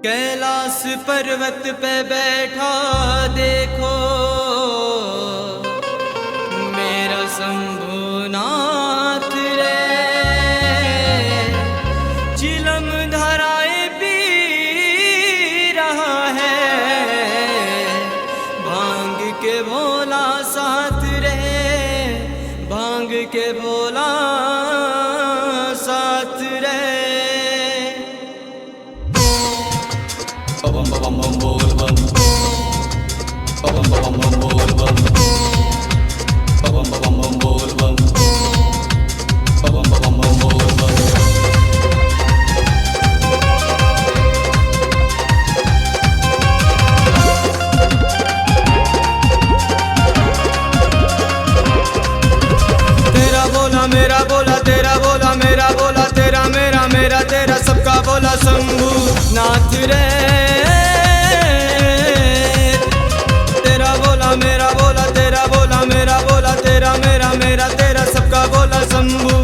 कैलाश पर्वत पे बैठा देखो मेरा शंभुनाथ रे, चिलम धराए पी रहा है, भांग के भोला साथ रे, भांग के भोला साथ रे। Bum bum bum bum bum bum bum bum bum bum bum bum bum bum तेरा बोला मेरा बोला, तेरा बोला मेरा बोला, तेरा मेरा मेरा तेरा सबका बोला शंभू नाथ रे। मेरा बोला तेरा बोला मेरा बोला, तेरा मेरा मेरा तेरा सबका बोला शंभू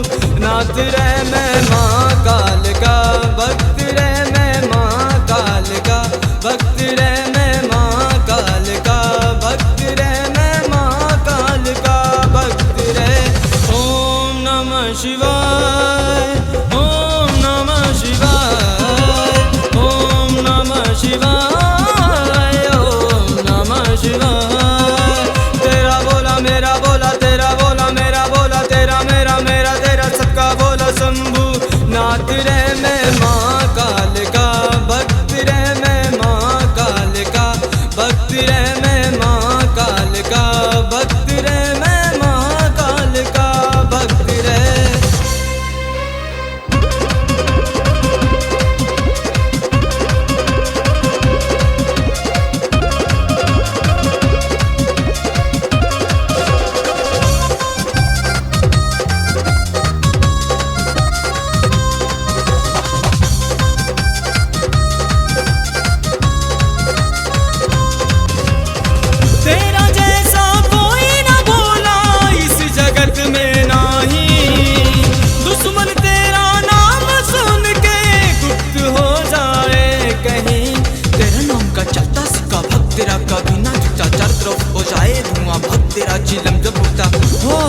नाथ रे। मैं महाकाल का भक्त रे, मैं महाकाल का भक्त रे, मैं महाकाल का भक्त रे, मैं महाकाल का भक्त रे। ओम नमः शिवाय, ओम नमः शिवाय, ओम नमः शिवाय, ओम नमः शिवाय। मेरा बोला तेरा बोला मेरा बोला, तेरा मेरा मेरा तेरा सबका बोला शंभू नाथ रे। मैं महाकाल का भक्त रे, मैं महाकाल का भक्त रे, मैं महाकाल का भक्त रे, मैं महाकाल का भक्त रे। तेरा जैसा कोई ना बोला इस जगत में नाही, दुश्मन तेरा नाम सुन के गुप्त हो जाए कहीं। तेरा नाम का चलता सिक्का भक्त तेरा कभी ना झुकता, चारों तरफ हो जाए धुआं भक्त तेरा चिलम जब उठता हो।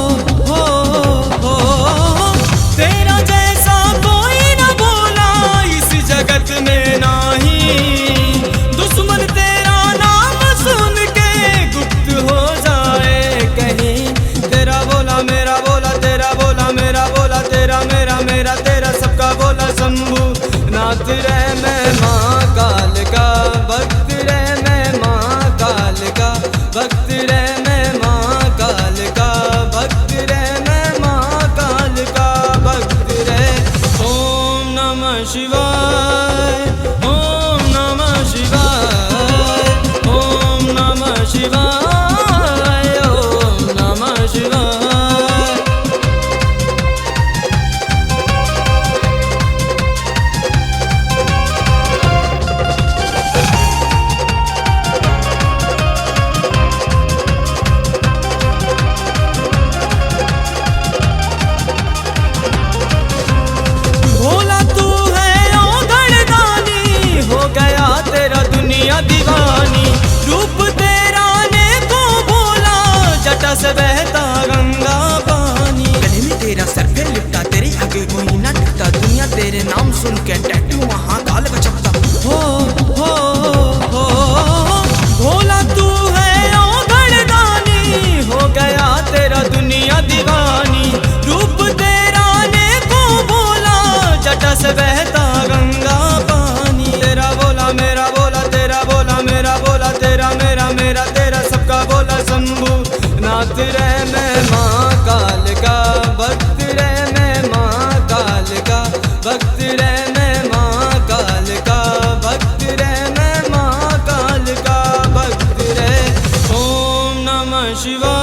तेरा जैसा कोई ना बोला इस जगत में नाही, दुश्मन तेरा नाम सुन के गुप्त हो जाए कहीं। तेरा बोला मेरा बोला, तेरा बोला मेरा बोला, तेरा मेरा मेरा तेरा सबका बोला शंभू नाथ रे। मैं महाकाल का भक्त रे, मैं महाकाल का भक्त रे, मैं महाकाल का भक्त रे, मैं महाकाल का भक्त रे। ओम नमः शिवाय, ओम नमः शिवाय, ओम नमः शिवाय, ओम नमः शिवाय। भोला तू है ओ गणदानी, हो गया तेरा दुनिया दीवानी। रूप तेरा ने को बोला, जटा से बहता गंगा पानी। गले में तेरा सर पे लिपटा, तेरे आगे कोई ना टिकता, दुनिया तेरे नाम सुन के टैटू महाकाल का चपता हो। भोला तू है ओ गणदानी, हो गया तेरा दुनिया दीवानी। रूप तेरा ने को बोला, जटा से बहता गंगा पानी। तेरा बोला मेरा बोला, तेरा बोला मेरा बोला, तेरा मेरा मेरा तेरा सबका बोला शंभू नाथ रे। मैं महाकाल का भक्त रे, मैं महाकाल का भक्त रे, मैं महाकाल का भक्त रे, मैं महाकाल का भक्त रे। ओम नमः शिवाय।